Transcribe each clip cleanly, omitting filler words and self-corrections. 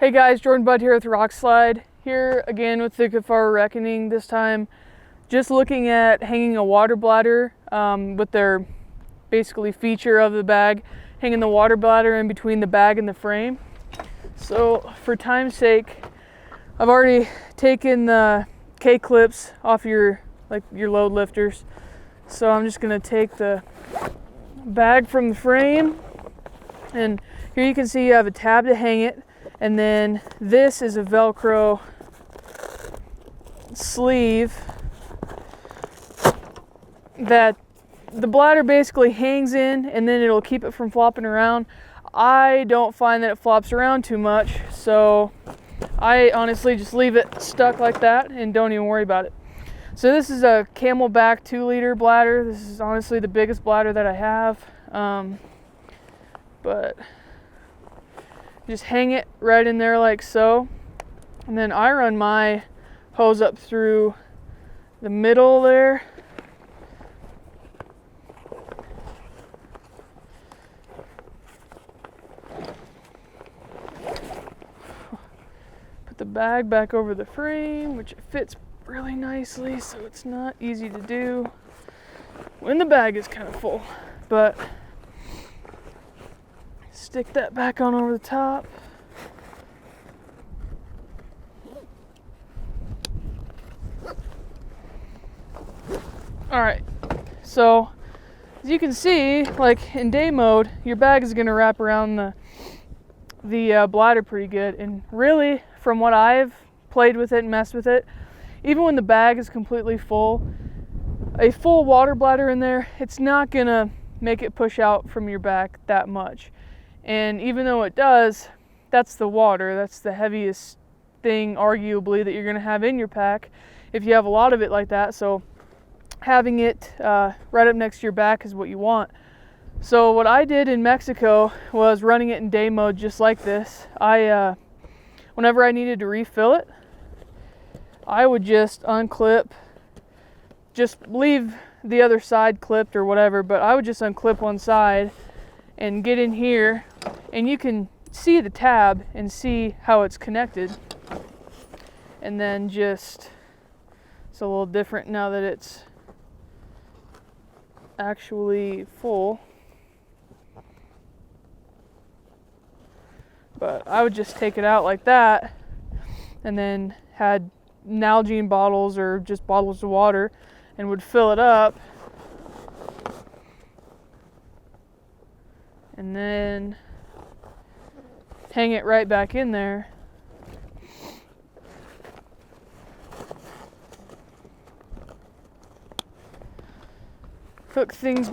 Hey guys, Jordan Budd here with Rock Slide. Here again with the Kifaru Reckoning. This time just looking at hanging a water bladder with their basically feature of the bag, hanging the water bladder in between the bag and the frame. So for time's sake, I've already taken the K-clips off your load lifters. So I'm just gonna take the bag from the frame, and here you can see you have a tab to hang it. And then this is a Velcro sleeve that the bladder basically hangs in, and then it'll keep it from flopping around. I don't find that it flops around too much, so I honestly just leave it stuck like that and don't even worry about it. So this is a Camelback 2-liter bladder. This is honestly the biggest bladder that I have, but just hang it right in there like so, and then I run my hose up through the middle there. Put the bag back over the frame, which it fits really nicely, so it's not easy to do when the bag is kind of full, but stick that back on over the top. All right, so as you can see, like in day mode, your bag is gonna wrap around the bladder pretty good. And really, from what I've played with it and messed with it, even when the bag is completely full, a full water bladder in there, it's not gonna make it push out from your back that much. And even though it does, that's the water. That's the heaviest thing, arguably, that you're going to have in your pack if you have a lot of it like that. So having it right up next to your back is what you want. So what I did in Mexico was running it in day mode just like this. Whenever I needed to refill it, I would just unclip, just leave the other side clipped or whatever, but I would just unclip one side and get in here, and you can see the tab and see how it's connected. And then just, it's a little different now that it's actually full. But I would just take it out like that, and then had Nalgene bottles or just bottles of water and would fill it up. And then hang it right back in there. Hook things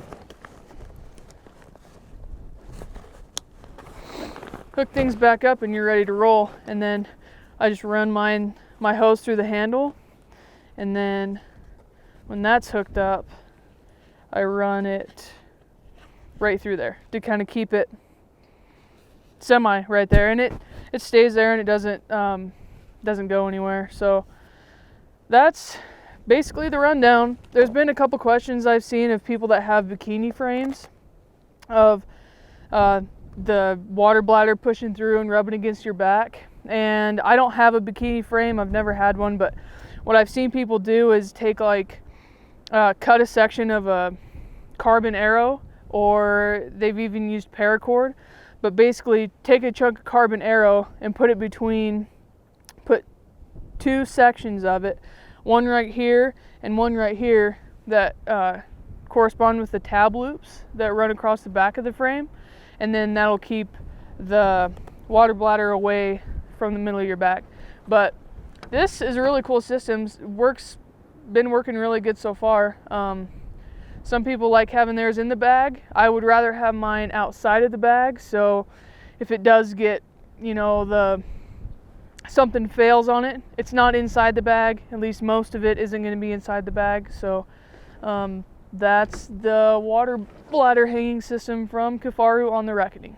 back up and you're ready to roll. And then I just run my hose through the handle, and then when that's hooked up, I run it right through there to kind of keep it semi right there, and it stays there, and it doesn't go anywhere. So that's basically the rundown. There's been a couple questions I've seen of people that have bikini frames of the water bladder pushing through and rubbing against your back, and I don't have a bikini frame. I've never had one, but what I've seen people do is take cut a section of a carbon arrow, or they've even used paracord, but basically take a chunk of carbon arrow and put two sections of it, one right here and one right here, that correspond with the tab loops that run across the back of the frame, and then that'll keep the water bladder away from the middle of your back. But this is a really cool system. Been working really good so far. Some people like having theirs in the bag. I would rather have mine outside of the bag, so if it does get, something fails on it, it's not inside the bag. At least most of it isn't going to be inside the bag. So that's the water bladder hanging system from Kifaru on the Reckoning.